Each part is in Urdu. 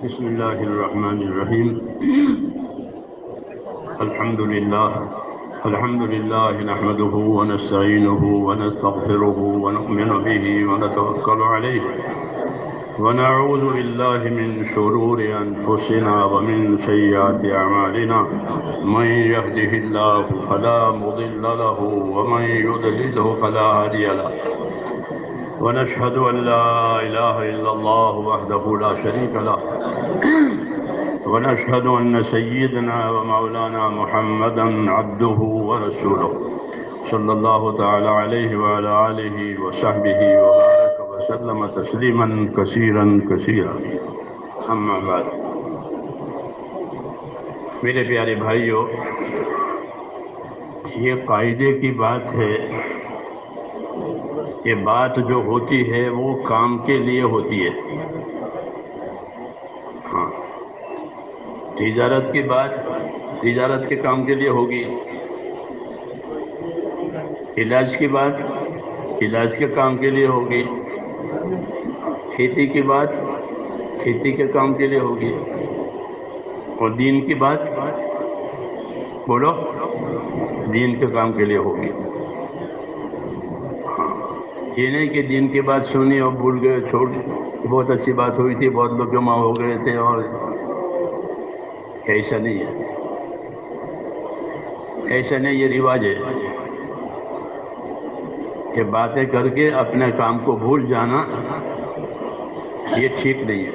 بسم اللہ الرحمن الرحیم الحمد للہ نحمده ونستعینه ونستغفره ونؤمن به ونتوکل علیہ ونعوذ باللہ من شرور انفسنا ومن سیئات اعمالنا من يهده الله فلا مضل له ومن يضلله فلا هادي له ونشهد أن لا إله إلا الله وحده لا شريك له ونشهد أن سيدنا ومولانا محمدا عبده ورسوله صلى الله تعالى عليه وعلى آله وصحبه وبارك وسلم تسليما كثيرا كثيرا أما بعد. میرے پیارے بھائیو، یہ قاعدے کی بات ہے کہ بات جو ہوتی ہے وہ کام کے لیے ہوتی ہے. ہاں، تجارت کی بات تجارت کے کام کے لیے ہوگی، علاج کی بات علاج کے کام کے لیے ہوگی، کھیتی کی بات کھیتی کے کام کے لیے ہوگی، اور دین کی بات بولو دین کے کام کے لیے ہوگی. یہ نہیں کہ دین کی بات سنی اور بھول گئے، چھوڑ بہت اچھی بات ہوئی تھی، بہت لوگ جمع ہو گئے تھے، اور ایسا نہیں ہے، ایسا نہیں. یہ رواج ہے کہ باتیں کر کے اپنے کام کو بھول جانا، یہ ٹھیک نہیں ہے.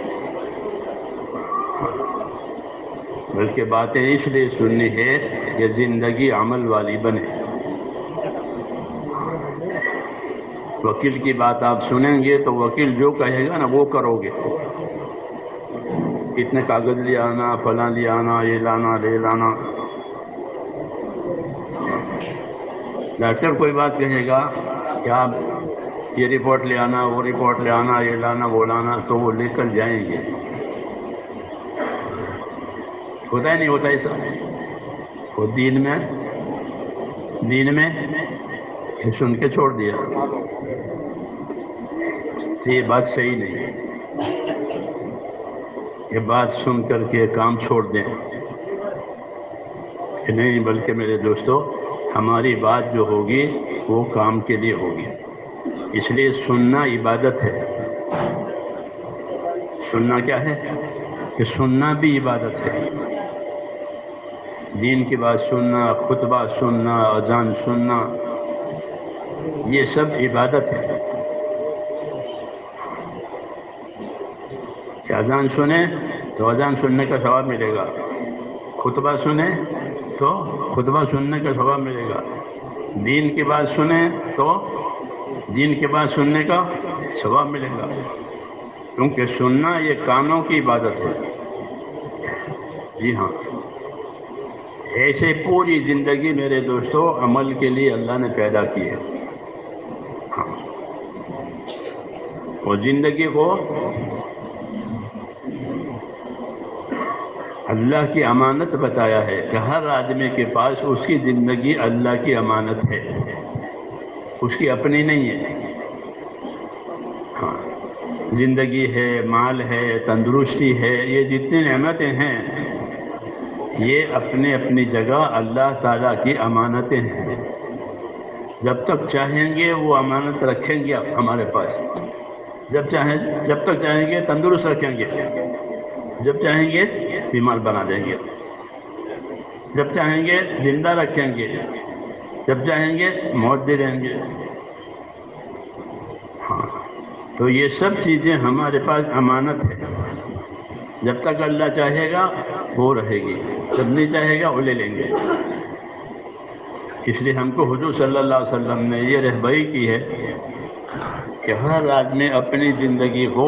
بلکہ باتیں اس لیے سننی ہے کہ زندگی عمل والی بنے. وکیل کی بات آپ سنیں گے تو وکیل جو کہے گا نا وہ کرو گے. اتنے کاغذ لے آنا، فلاں لے آنا، یہ لانا لے لانا. ڈاکٹر کوئی بات کہے گا کہ آپ یہ رپورٹ لے آنا، وہ رپورٹ لے آنا، یہ لانا وہ لانا، تو وہ لے کر جائیں گے. ہوتا ہی نہیں ہوتا ایسا. وہ دین میں سن کے چھوڑ دیا. یہ بات صحیح نہیں. یہ بات سن کر کے کام چھوڑ دیں کہ نہیں، بلکہ میرے دوستو ہماری بات جو ہوگی وہ کام کے لیے ہوگی. اس لیے سننا عبادت ہے. سننا کیا ہے؟ کہ سننا بھی عبادت ہے. دین کی بات سننا، خطبہ سننا، اذان سننا، یہ سب عبادت ہے. کہ اذان سنیں تو اذان سننے کا ثواب ملے گا، خطبہ سنیں تو خطبہ سننے کا ثواب ملے گا، دین کی بات سنیں تو دین کی بات سننے کا ثواب ملے گا. کیونکہ سننا یہ کانوں کی عبادت ہے. جی ہاں، ایسے پوری زندگی میرے دوستو عمل کے لیے اللہ نے پیدا کی ہے. ہاں، اور زندگی کو اللہ کی امانت بتایا ہے کہ ہر آدمی کے پاس اس کی زندگی اللہ کی امانت ہے، اس کی اپنی نہیں ہے. ہاں، زندگی ہے، مال ہے، تندرستی ہے، یہ جتنی نعمتیں ہیں یہ اپنی اپنی جگہ اللہ تعالیٰ کی امانتیں ہیں. جب تک چاہیں گے وہ امانت رکھیں گے ہمارے پاس. جب تک چاہیں گے تندرست رکھیں گے، جب چاہیں گے بیمار بنا دیں گے، جب چاہیں گے زندہ رکھیں گے، جب چاہیں گے موت دے دیں گے. ہاں، تو یہ سب چیزیں ہمارے پاس امانت ہے. جب تک اللہ چاہے گا وہ رہے گی، جب نہیں چاہے گا وہ لے لیں گے. اس لیے ہم کو حضور صلی اللہ علیہ وسلم نے یہ رہبری کی ہے کہ ہر آدمی اپنی زندگی کو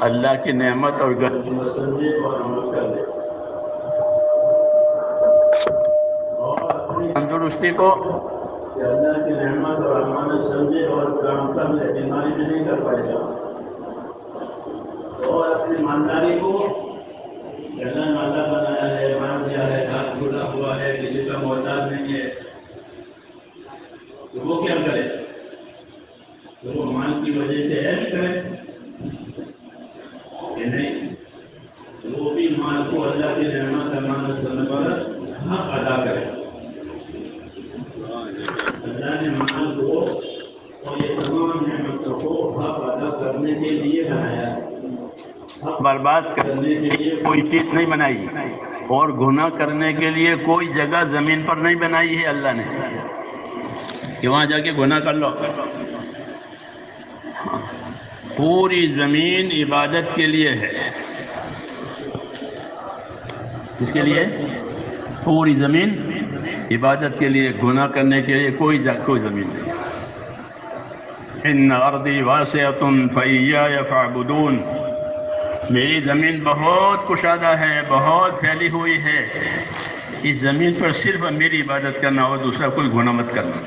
اللہ کی نعمت اور اپنی تندرستی کو اللہ کی نعمت اور امانت سمجھے اور کام کر لے. بیماری میں نہیں کر پائے گا. اور اپنی ایمانداری کو اللہ نے مالا بنایا ہے، مان دیا ہے، ہاتھ کھلا ہوا ہے، کسی کا محتاج نہیں ہے، تو وہ کیا کرے؟ تو وہ مال کی وجہ سے عیش کرے کہ نہیں، وہ بھی مال کو اللہ کی نعمت امانت سمجھ پر حق ادا کرے. اللہ نے مال کو اور یہ تمام نعمتوں کو حق ادا کرنے کے لیے بنایا، برباد کرنے کے لیے کوئی چیز نہیں بنائی، اور گناہ کرنے کے لیے کوئی جگہ زمین پر نہیں بنائی ہے اللہ نے کہ وہاں جا کے گناہ کر لو. پوری زمین عبادت کے لیے ہے. کس کے لیے؟ پوری زمین عبادت کے لیے، گناہ کرنے کے لیے کوئی زمین نہیں. ان ارضی واسعۃ فإیایا فاعبدون، میری زمین بہت کشادہ ہے، بہت پھیلی ہوئی ہے، اس زمین پر صرف میری عبادت کرنا اور دوسرا کوئی گناہ مت کرنا،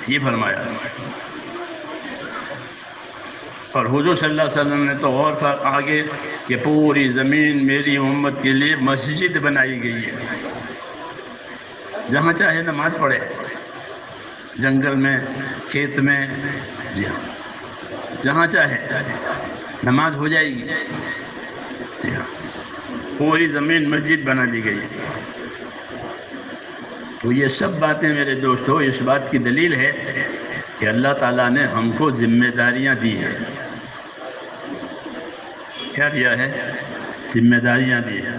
یہ فرمایا. اور حضور صلی اللہ علیہ وسلم نے تو اور آگے کہ پوری زمین میری امت کے لیے مسجد بنائی گئی ہے، جہاں چاہے نماز پڑھے، جنگل میں، کھیت میں، جی ہاں جہاں چاہے نماز ہو جائے گی. جی ہاں، پوری زمین مسجد بنا دی گئی. تو یہ سب باتیں میرے دوستو اس بات کی دلیل ہے کہ اللہ تعالیٰ نے ہم کو ذمہ داریاں دی ہیں. کیا دیا ہے؟ ذمہ داریاں دی ہیں.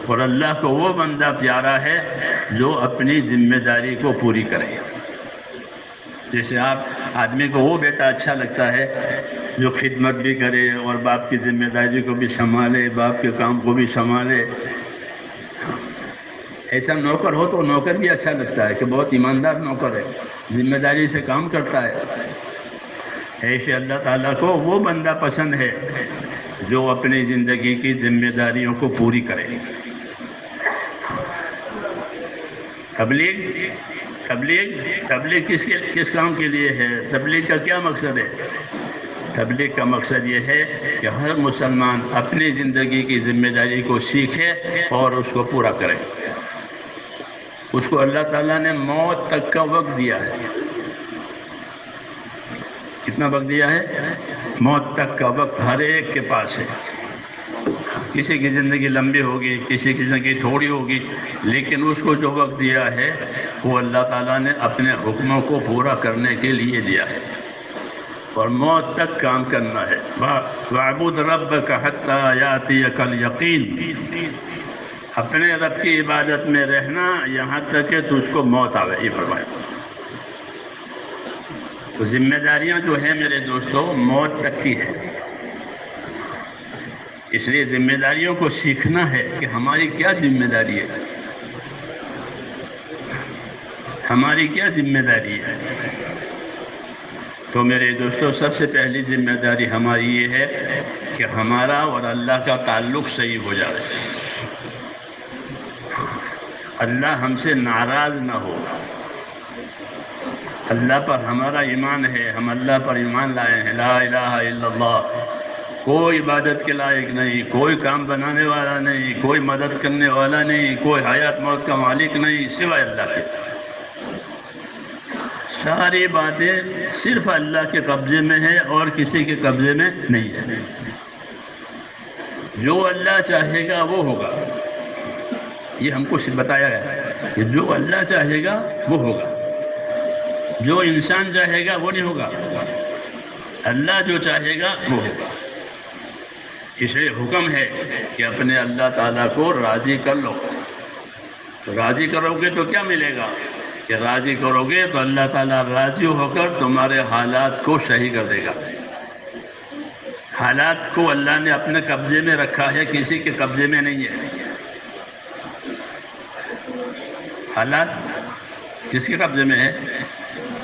اور اللہ کو وہ بندہ پیارا ہے جو اپنی ذمہ داری کو پوری کرے. جیسے آدمی کو وہ بیٹا اچھا لگتا ہے جو خدمت بھی کرے اور باپ کی ذمہ داری کو بھی سنبھالے، باپ کے کام کو بھی سنبھالے. ایسا نوکر ہو تو نوکر بھی اچھا لگتا ہے کہ بہت ایماندار نوکر ہے، ذمہ داری سے کام کرتا ہے. ایسے اللہ تعالیٰ کو وہ بندہ پسند ہے جو اپنی زندگی کی ذمہ داریوں کو پوری کرے. تبلیغ کس کام کے لیے ہے؟ تبلیغ کا کیا مقصد ہے؟ تبلیغ کا مقصد یہ ہے کہ ہر مسلمان اپنی زندگی کی ذمہ داری کو سیکھے اور اس کو پورا کرے. اس کو اللہ تعالیٰ نے موت تک کا وقت دیا ہے. کتنا وقت دیا ہے؟ موت تک کا وقت ہر ایک کے پاس ہے. کسی کی زندگی لمبی ہوگی، کسی کی زندگی تھوڑی ہوگی، لیکن اس کو جو وقت دیا ہے وہ اللہ تعالیٰ نے اپنے حکموں کو پورا کرنے کے لیے دیا ہے اور موت تک کام کرنا ہے. وَاعْبُدْ رَبَّكَ حَتَّى يَأْتِيَكَ الْيَقِينُ، اپنے رب کی عبادت میں رہنا یہاں تک کہ تجھ کو موت آوے، یہ فرمایا. تو ذمہ داریاں جو ہیں میرے دوستو موت تک کی ہے. اس لیے ذمہ داریوں کو سیکھنا ہے کہ ہماری کیا ذمہ داری ہے، ہماری کیا ذمہ داری ہے. تو میرے دوستو سب سے پہلی ذمہ داری ہماری یہ ہے کہ ہمارا اور اللہ کا تعلق صحیح ہو جائے، اللہ ہم سے ناراض نہ ہو. اللہ پر ہمارا ایمان ہے، ہم اللہ پر ایمان لائے ہیں، لا الہ الا اللہ، کوئی عبادت کے لائق نہیں، کوئی کام بنانے والا نہیں، کوئی مدد کرنے والا نہیں، کوئی حیات موت کا مالک نہیں سوائے اللہ کے. ساری باتیں صرف اللہ کے قبضے میں ہے اور کسی کے قبضے میں نہیں ہے. جو اللہ چاہے گا وہ ہوگا، یہ ہم کو بتایا ہے کہ جو اللہ چاہے گا وہ ہوگا، جو انسان چاہے گا وہ نہیں ہوگا، اللہ جو چاہے گا وہ ہوگا. اس لیے حکم ہے کہ اپنے اللہ تعالیٰ کو راضی کر لو. تو راضی کرو گے تو کیا ملے گا؟ کہ راضی کرو گے تو اللہ تعالیٰ راضی ہو کر تمہارے حالات کو صحیح کر دے گا. حالات کو اللہ نے اپنے قبضے میں رکھا ہے، کسی کے قبضے میں نہیں ہے. حالات کس کے قبضے میں ہے؟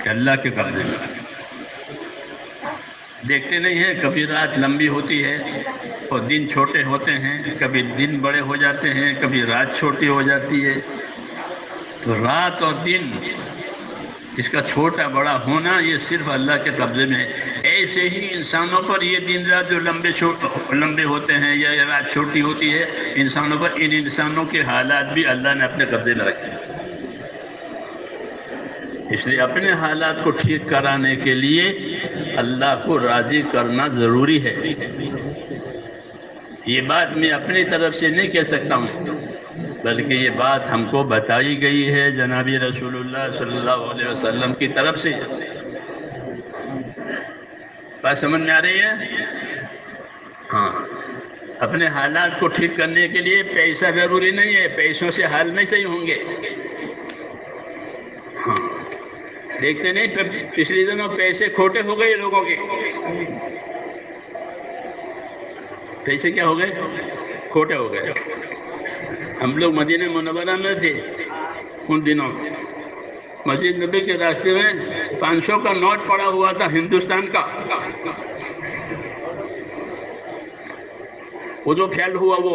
کہ اللہ کے قبضے میں. دیکھتے نہیں ہیں کبھی رات لمبی ہوتی ہے اور دن چھوٹے ہوتے ہیں، کبھی دن بڑے ہو جاتے ہیں، کبھی رات چھوٹی ہو جاتی ہے. تو رات اور دن اس کا چھوٹا بڑا ہونا یہ صرف اللہ کے قبضے میں ہے. ایسے ہی انسانوں پر یہ دن رات جو لمبے ہوتے ہیں یا یہ رات چھوٹی ہوتی ہے انسانوں پر، ان انسانوں کے حالات بھی اللہ نے اپنے قبضے میں رکھے. اس لیے اپنے حالات کو ٹھیک کرانے کے لیے اللہ کو راضی کرنا ضروری ہے۔ یہ بات میں اپنی طرف سے نہیں کہہ سکتا ہوں، بلکہ یہ بات ہم کو بتائی گئی ہے جناب رسول اللہ صلی اللہ علیہ وسلم کی طرف سے۔ بات سمجھ میں آ رہی ہے؟ ہاں، اپنے حالات کو ٹھیک کرنے کے لیے پیسہ ضروری نہیں ہے، پیسوں سے حال نہیں صحیح ہوں گے۔ ہاں، دیکھتے نہیں پچھلے دنوں پیسے کھوٹے ہو گئے لوگوں کے، پیسے کیا ہو گئے؟ کھوٹے ہو گئے۔ ہم لوگ مدینہ منورہ میں تھے ان دنوں، مسجد نبی کے راستے میں 500 کا نوٹ پڑا ہوا تھا ہندوستان کا، وہ جو فیل ہوا وہ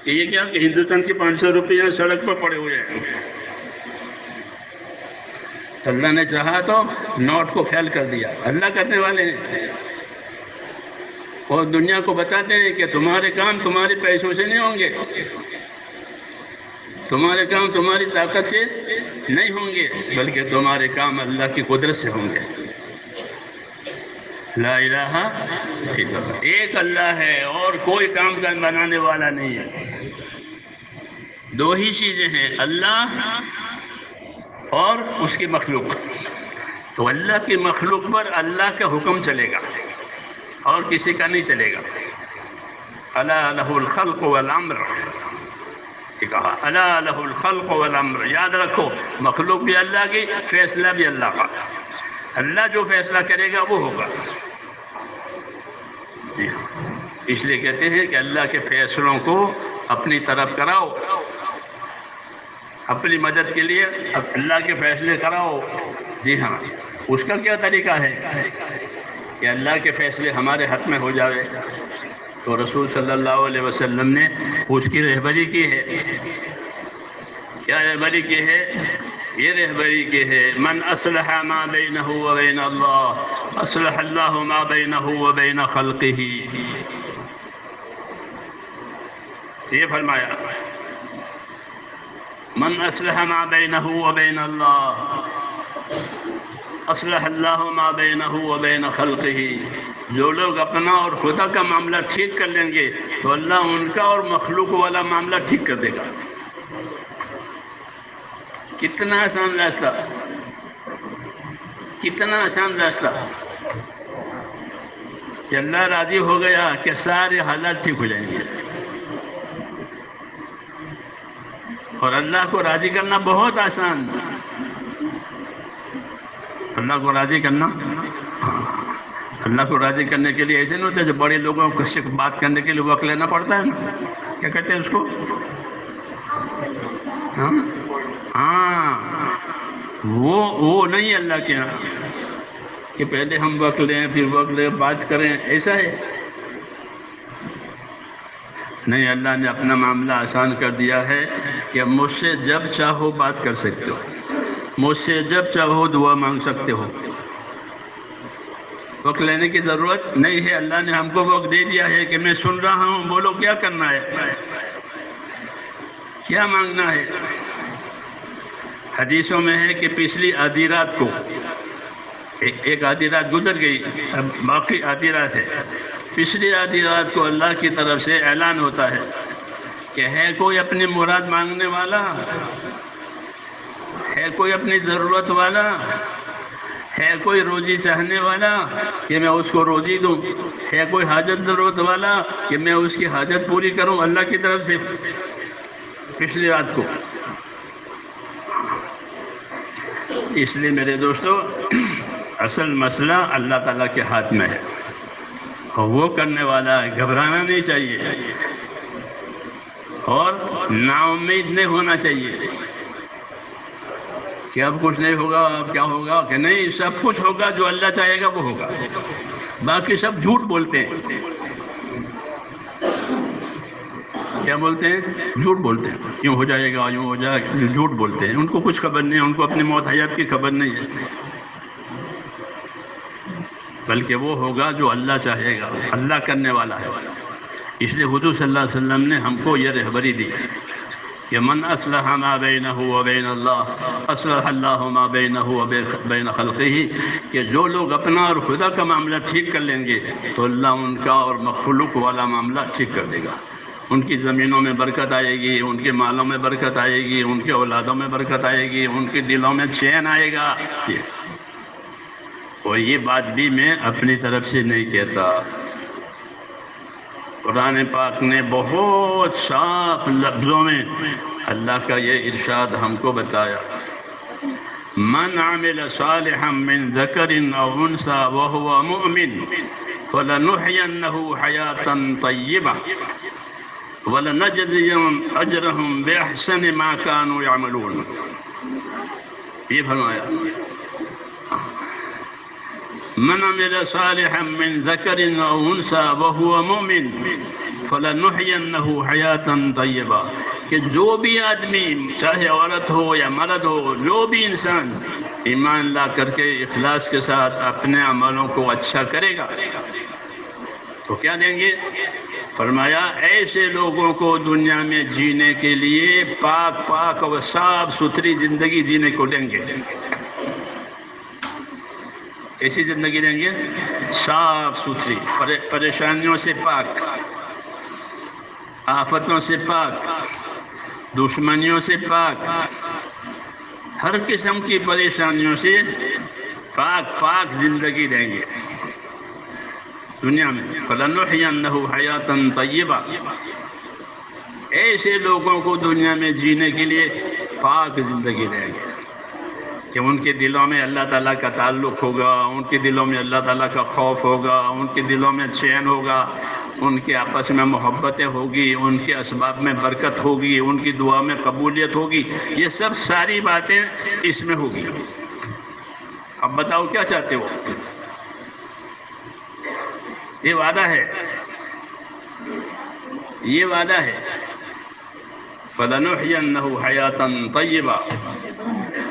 کہ یہ کیا کہ ہندوستان کے 500 روپے سڑک پر پڑے ہوئے ہیں۔ اللہ نے چاہا تو نوٹ کو فیل کر دیا، اللہ کرنے والے ہیں، اور دنیا کو بتاتے ہیں کہ تمہارے کام تمہارے پیسوں سے نہیں ہوں گے، تمہارے کام تمہاری طاقت سے نہیں ہوں گے، بلکہ تمہارے کام اللہ کی قدرت سے ہوں گے۔ لا الہ الا اللہ، ایک اللہ ہے اور کوئی کام بنانے والا نہیں ہے۔ دو ہی چیزیں ہیں، اللہ اور اس کی مخلوق۔ تو اللہ کی مخلوق پر اللہ کا حکم چلے گا اور کسی کا نہیں چلے گا۔ الا لہ الخلق والامر، یہ کہا الا لہ الخلق والامر، یاد رکھو مخلوق بھی اللہ کی، فیصلہ بھی اللہ کا۔ اللہ جو فیصلہ کرے گا وہ ہوگا۔ جی ہاں، اس لیے کہتے ہیں کہ اللہ کے فیصلوں کو اپنی طرف کراؤ، اپنی مدد کے لیے اللہ کے فیصلے کراؤ۔ جی ہاں، اس کا کیا طریقہ ہے کہ اللہ کے فیصلے ہمارے حق میں ہو جاوے؟ تو رسول صلی اللہ علیہ وسلم نے اس کی رہبری کی ہے۔ کیا رہبری کی ہے؟ یہ رہبری کی ہے من اصلح ما بینہ و بین اللہ اصلح اللہ ما بینہ و بین خلقہ، یہ فرمایا من اصلح ما بینہ و بین اللہ اصلح اللہ ما بینہ و بین خلقہ، جو لوگ اپنا اور خدا کا معاملہ ٹھیک کر لیں گے تو اللہ ان کا اور مخلوق والا معاملہ ٹھیک کر دے گا۔ کتنا آسان راستہ، کتنا آسان راستہ کہ اللہ راضی ہو گیا کہ سارے حالات ٹھیک ہو جائیں گے۔ اور اللہ کو راضی کرنا بہت آسان، اللہ کو راضی کرنا، اللہ کو راضی کرنے کے لیے ایسے نہیں ہوتا جب بڑے لوگوں سے بات کرنے کے لیے وقت لینا پڑتا ہے نا، کیا کہتے ہیں اس کو؟ ہاں، وہ نہیں اللہ کے یہاں کہ پہلے ہم وقت لیں پھر وقت لیں بات کریں، ایسا ہے نہیں۔ اللہ نے اپنا معاملہ آسان کر دیا ہے کہ مجھ سے جب چاہو بات کر سکتے ہو، مجھ سے جب چاہو دعا مانگ سکتے ہو، وقت لینے کی ضرورت نہیں ہے۔ اللہ نے ہم کو وقت دے دیا ہے کہ میں سن رہا ہوں، بولو کیا کرنا ہے، کیا مانگنا ہے۔ حدیثوں میں ہے کہ پچھلی آدھی رات کو ایک آدھی رات گزر گئی، اب باقی آدھی رات ہے، پچھلی آدھی رات کو اللہ کی طرف سے اعلان ہوتا ہے کہ ہے کوئی اپنی مراد مانگنے والا، ہے کوئی اپنی ضرورت والا، ہے کوئی روزی چاہنے والا کہ میں اس کو روزی دوں، ہے کوئی حاجت ضرورت والا کہ میں اس کی حاجت پوری کروں اللہ کی طرف سے۔ پچھلی رات کو، اس لیے میرے دوستو اصل مسئلہ اللہ تعالیٰ کے ہاتھ میں ہے اور وہ کرنے والا ہے، گھبرانا نہیں چاہیے اور نا امید نہیں ہونا چاہیے کہ اب کچھ نہیں ہوگا، اب کیا ہوگا، کہ نہیں، سب کچھ ہوگا، جو اللہ چاہے گا وہ ہوگا۔ باقی سب جھوٹ بولتے ہیں، کیا بولتے ہیں؟ جھوٹ بولتے ہیں، یوں ہو جائے گا، یوں ہو جائے گا، جھوٹ بولتے ہیں، ان کو کچھ خبر نہیں ہے، ان کو اپنی موت حیات کی خبر نہیں ہے، بلکہ وہ ہوگا جو اللہ چاہے گا، اللہ کرنے والا ہے۔ اس لیے حضور صلی اللہ علیہ وسلم نے ہم کو یہ رہبری دی کہ من اصلح ما بینہ و بین اللہ اصلح اللہ ما بینہ و بین خلقہ، کہ جو لوگ اپنا اور خدا کا معاملہ ٹھیک کر لیں گے تو اللہ ان کا اور مخلوق والا معاملہ ٹھیک کر دے گا. ان کی زمینوں میں برکت آئے گی، ان کے مالوں میں برکت آئے گی، ان کے اولادوں میں برکت آئے گی، ان کے دلوں میں چین آئے گا. اور یہ بات بھی میں اپنی طرف سے نہیں کہتا، قرآن پاک نے بہت صاف لفظوں میں اللہ کا یہ ارشاد ہم کو بتایا. من عمل صالحا من ذکر او انثى وهو مؤمن فلنحيينه حياة طیبہ وَلَنَجْزِيَنَّهُمْ أَجْرَهُمْ بِأَحْسَنِ مَا كَانُوا يَعْمَلُونَ. یہ فرمایا من عمل صالحا من ذکر او انثى وهو مؤمن فلنحيينه حیاة طیبہ، کہ جو بھی آدمی چاہے عورت ہو یا مرد ہو، جو بھی انسان ایمان لا کر کے اخلاص کے ساتھ اپنے عملوں کو اچھا کرے گا تو کیا دیں گے؟ فرمایا ایسے لوگوں کو دنیا میں جینے کے لیے پاک پاک اور صاف ستھری زندگی جینے کو دیں گے. ایسی زندگی دیں گے صاف ستھری، پریشانیوں سے پاک، آفتوں سے پاک، دشمنیوں سے پاک، ہر قسم کی پریشانیوں سے پاک پاک زندگی دیں گے دنیا میں. فَلَنُحْيِيَنَّهُ حَيَاةً طَيِّبَةً، ایسے لوگوں کو دنیا میں جینے کے لیے پاک زندگی دیں گے کہ ان کے دلوں میں اللہ تعالیٰ کا تعلق ہوگا، ان کے دلوں میں اللہ تعالیٰ کا خوف ہوگا، ان کے دلوں میں چین ہوگا، ان کے آپس میں محبتیں ہوگی، ان کے اسباب میں برکت ہوگی، ان کی دعا میں قبولیت ہوگی. یہ سب ساری باتیں اس میں ہوگی. اب بتاؤ کیا چاہتے ہو؟ یہ وعدہ ہے، یہ وعدہ ہے. فَلَنُحْيِيَنَّهُ حَيَاةً طَيِّبَةً،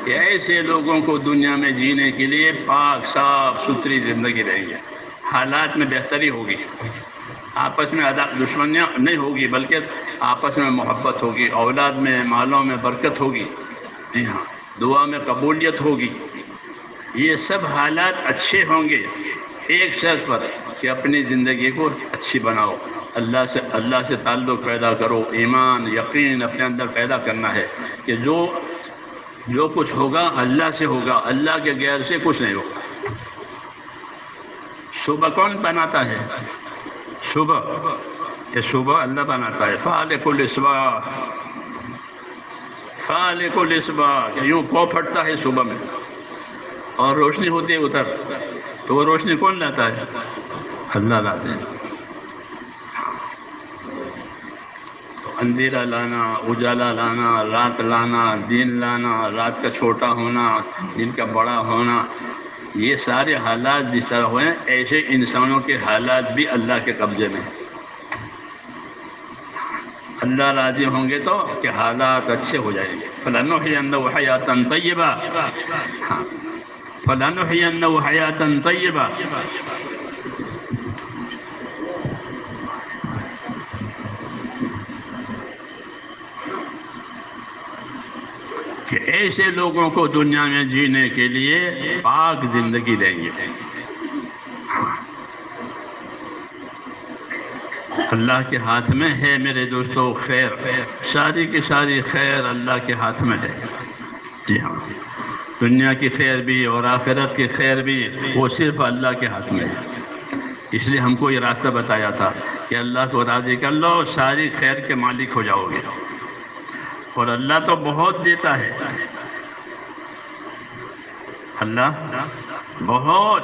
کہ ایسے لوگوں کو دنیا میں جینے کے لیے پاک صاف ستھری زندگی دیں گے. حالات میں بہتری ہوگی، آپس میں دشمنیاں نہیں ہوگی، بلکہ آپس میں محبت ہوگی، اولاد میں مالوں میں برکت ہوگی، جی ہاں، دعا میں قبولیت ہوگی. یہ سب حالات اچھے ہوں گے ایک شرط پر کہ اپنی زندگی کو اچھی بناؤ، اللہ سے تعلق پیدا کرو، ایمان یقین اپنے اندر پیدا کرنا ہے کہ جو کچھ ہوگا اللہ سے ہوگا، اللہ کے غیر سے کچھ نہیں ہوگا. صبح کون بناتا ہے؟ صبح، کہ صبح اللہ بناتا ہے. خالق الاصباح، خالق الاصباح، یوں پاؤ پھٹتا ہے صبح میں اور روشنی ہوتی ہے ادھر، تو وہ روشنی کون لاتا ہے؟ اللہ لاتے ہیں. اندھیرا لانا، اجالا لانا، رات لانا، دن لانا، رات کا چھوٹا ہونا، دن کا بڑا ہونا، یہ سارے حالات جس طرح ہوئے ایسے انسانوں کے حالات بھی اللہ کے قبضے میں. اللہ راضی ہوں گے تو کہ حالات اچھے ہو جائیں گے. فَلَنُحْيِيَنَّهُ حَيَاةً طَيِّبَةً، ہاں، فَلَنُحْيِيَنَّهُ حَيَاةً طَيِّبَةً، کہ ایسے لوگوں کو دنیا میں جینے کے لیے پاک زندگی دیں گے. اللہ کے ہاتھ میں ہے میرے دوستو خیر، ساری کی ساری خیر اللہ کے ہاتھ میں ہے. جی ہاں، دنیا کی خیر بھی اور آخرت کی خیر بھی وہ صرف اللہ کے ہاتھ میں ہے. اس لیے ہم کو یہ راستہ بتایا تھا کہ اللہ کو راضی کر لو، ساری خیر کے مالک ہو جاؤ گے. اور اللہ تو بہت دیتا ہے، اللہ بہت.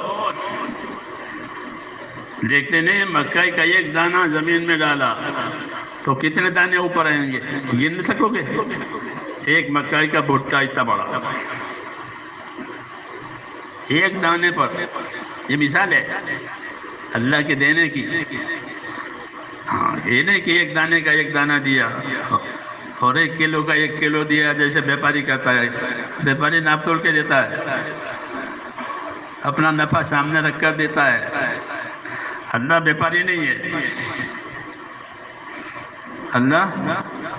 دیکھتے نہیں، مکئی کا ایک دانہ زمین میں ڈالا تو کتنے دانے اوپر آئیں گے؟ گن نہیں سکو گے. ایک مکئی کا بھٹا اتنا بڑا، ایک دانے پر. یہ مثال ہے اللہ کے دینے کی. ہاں، یہ نہیں کہ ایک دانے کا ایک دانہ دیا اور 1 کلو کا 1 کلو دیا جیسے بیپاری کرتا ہے. بیپاری ناپ توڑ کے دیتا ہے، اپنا نفع سامنے رکھ کر دیتا ہے. اللہ بیپاری نہیں ہے، اللہ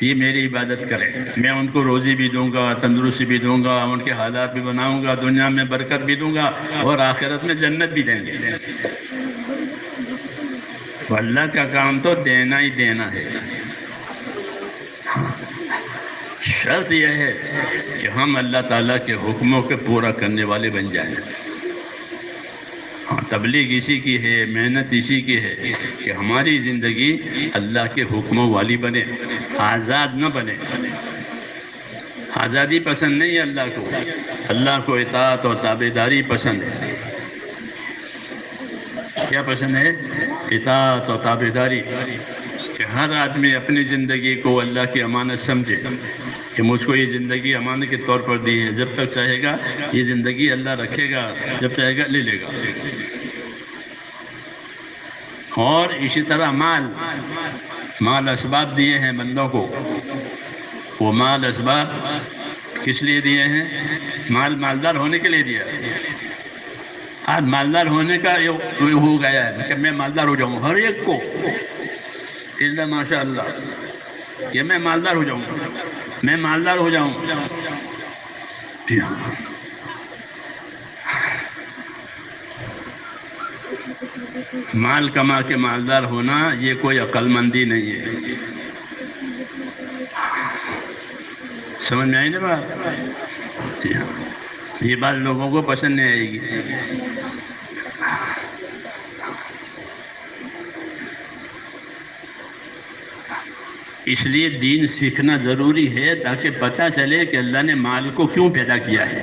یہ میری عبادت کریں، میں ان کو روزی بھی دوں گا، تندرستی بھی دوں گا، ان کے حالات بھی بناؤں گا، دنیا میں برکت بھی دوں گا اور آخرت میں جنت بھی دیں گے۔ تو اللہ کا کام تو دینا ہی دینا ہے۔ شرط یہ ہے کہ ہم اللہ تعالیٰ کے حکموں کے پورا کرنے والے بن جائیں۔ تبلیغ اسی کی ہے، محنت اسی کی ہے کہ ہماری زندگی اللہ کے حکموں والی بنے، آزاد نہ بنے۔ آزادی پسند نہیں ہے اللہ کو، اللہ کو اطاعت اور تابعداری پسند ہے۔ کیا پسند ہے؟ اطاعت اور تابعداری، کہ ہر آدمی اپنی زندگی کو اللہ کی امانت سمجھے کہ مجھ کو یہ زندگی امانت کے طور پر دی ہے، جب تک چاہے گا یہ زندگی اللہ رکھے گا، جب چاہے گا لے لے گا۔ اور اسی طرح مال اسباب دیے ہیں بندوں کو، وہ مال اسباب کس لیے دیے ہیں؟ مالدار ہونے کے لیے دیا۔ آج مالدار ہونے کا یہ ہو گیا ہے کہ میں مالدار ہو جاؤں، ہر ایک کو اللہ ماشاء اللہ کہ میں مالدار ہو جاؤں، میں مالدار ہو جاؤں۔ مال کما کے مالدار ہونا یہ کوئی عقل مندی نہیں ہے۔ سمجھ میں آئی نا بات؟ یہ بات لوگوں کو پسند نہیں آئے گی۔ اس لیے دین سیکھنا ضروری ہے تاکہ پتہ چلے کہ اللہ نے مال کو کیوں پیدا کیا ہے۔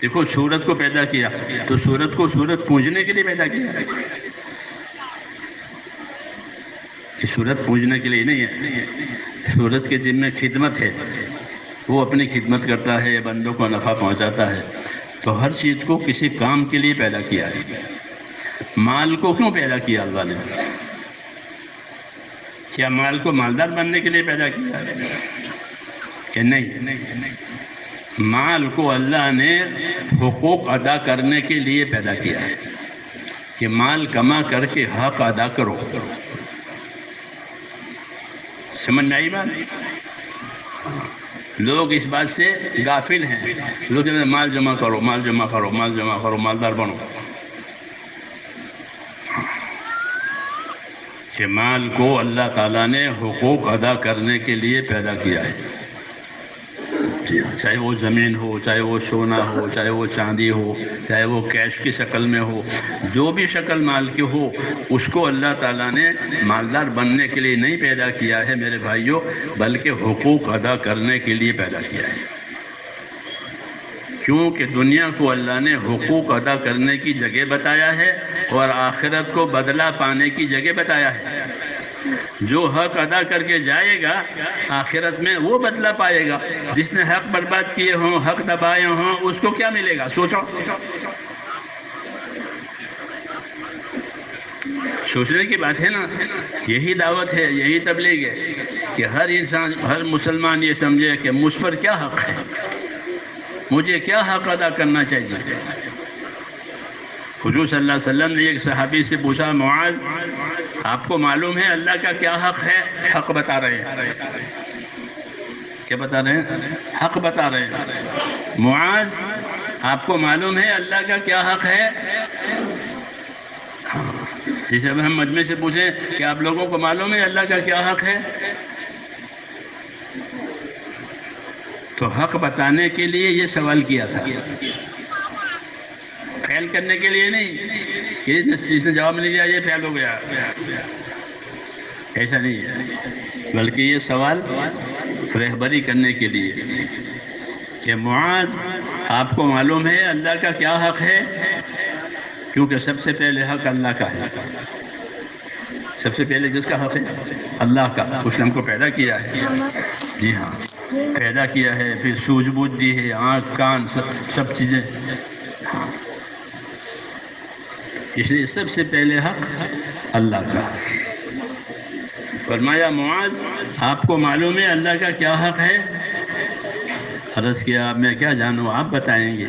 دیکھو سورت کو پیدا کیا تو سورت کو سورت پوجنے کے لیے پیدا کیا، کہ سورت پوجنے کے لیے نہیں ہے۔ سورت کے ذمہ خدمت ہے، وہ اپنی خدمت کرتا ہے، بندوں کو نفع پہنچاتا ہے۔ تو ہر چیز کو کسی کام کے لیے پیدا کیا ہے۔ مال کو کیوں پیدا کیا اللہ نے؟ کیا مال کو مالدار بننے کے لیے پیدا کیا ہے کہ نہیں؟ مال کو اللہ نے حقوق ادا کرنے کے لیے پیدا کیا ہے کہ مال کما کر کے حق ادا کرو۔ سمجھ میں آئی بات؟ لوگ اس بات سے غافل ہیں، لوگ کہتے ہیں مال جمع کرو، مال جمع کرو، مال جمع کرو، مالدار بنو۔ کہ مال کو اللہ تعالیٰ نے حقوق ادا کرنے کے لیے پیدا کیا ہے، چاہے وہ زمین ہو، چاہے وہ سونا ہو، چاہے وہ چاندی ہو، چاہے وہ کیش کی شکل میں ہو، جو بھی شکل مال کی ہو، اس کو اللہ تعالیٰ نے مالدار بننے کے لیے نہیں پیدا کیا ہے میرے بھائیوں، بلکہ حقوق ادا کرنے کے لیے پیدا کیا ہے۔ کیونکہ دنیا کو اللہ نے حقوق ادا کرنے کی جگہ بتایا ہے اور آخرت کو بدلہ پانے کی جگہ بتایا ہے۔ جو حق ادا کر کے جائے گا آخرت میں وہ بدلہ پائے گا، جس نے حق برباد کیے ہوں، حق دبائے ہوں، اس کو کیا ملے گا؟ سوچو، سوچنے کی بات ہے نا۔ یہی دعوت ہے، یہی تبلیغ ہے کہ ہر انسان، ہر مسلمان یہ سمجھے کہ مجھ پر کیا حق ہے، مجھے کیا حق ادا کرنا چاہیے۔ حضور صلی اللہ علیہ وسلم نے ایک صحابی سے پوچھا، معاذ آپ کو معلوم ہے اللہ کا کیا حق ہے؟ حق بتا رہے ہیں۔ کیا بتا رہے ہیں؟ حق بتا رہے ہیں۔ معاذ آپ کو معلوم ہے اللہ کا کیا حق ہے؟ جسے اب ہم مجمع سے پوچھیں کہ آپ لوگوں کو معلوم ہے اللہ کا کیا حق ہے، تو حق بتانے کے لیے یہ سوال کیا تھا، فیل کرنے کے لیے نہیں کہ جس نے جواب نہیں دیا یہ فیل ہو گیا، ایسا نہیں ہے، بلکہ یہ سوال رہبری کرنے کے لیے کہ معاذ آپ کو معلوم ہے اللہ کا کیا حق ہے، کیونکہ سب سے پہلے حق اللہ کا ہے۔ سب سے پہلے جس کا حق ہے اللہ کا، اس نے ہم کو پیدا کیا ہے، جی ہاں پیدا کیا ہے، پھر سوجھ بوجھ دی ہے، آنکھ کان سب چیزیں، اس لیے سب سے پہلے حق اللہ کا۔ فرمایا معاذ آپ کو معلوم ہے اللہ کا کیا حق ہے؟ عرض کیا میں کیا جانوں، آپ بتائیں گے۔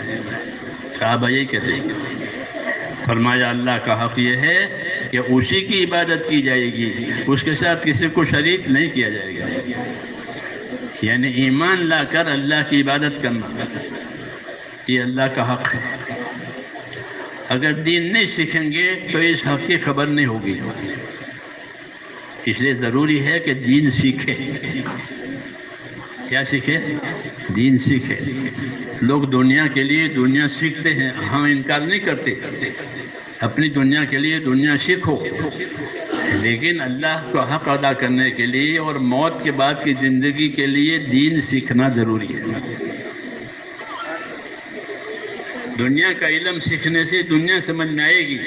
صحابہ یہی کہتے ہیں۔ فرمایا اللہ کا حق یہ ہے کہ اسی کی عبادت کی جائے گی، اس کے ساتھ کسی کو شریک نہیں کیا جائے گا، یعنی ایمان لا کر اللہ کی عبادت کرنا یہ اللہ کا حق ہے۔ اگر دین نہیں سیکھیں گے تو اس حق کی خبر نہیں ہوگی، اس لیے ضروری ہے کہ دین سیکھے۔ کیا سیکھے؟ دین سیکھے۔ لوگ دنیا کے لیے دنیا سیکھتے ہیں، ہم انکار نہیں کرتے، اپنی دنیا کے لیے دنیا سیکھو، لیکن اللہ کو حق ادا کرنے کے لیے اور موت کے بعد کی زندگی کے لیے دین سیکھنا ضروری ہے۔ دنیا کا علم سیکھنے سے دنیا سمجھ میں آئے گی،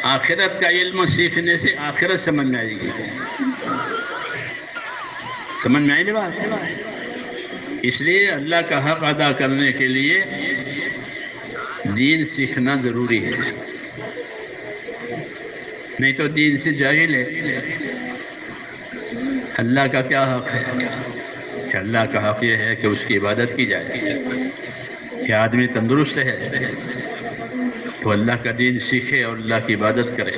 آخرت کا علم سیکھنے سے آخرت سمجھ میں آئے گی۔ سمجھ میں آئی نہیں بات؟ اس لیے اللہ کا حق ادا کرنے کے لیے دین سیکھنا ضروری ہے، نہیں تو دین سے جاہل ہے۔ اللہ کا کیا حق ہے؟ کہ اللہ کا حق یہ ہے کہ اس کی عبادت کی جائے۔ کہ آدمی تندرست ہے تو اللہ کا دین سیکھے اور اللہ کی عبادت کرے۔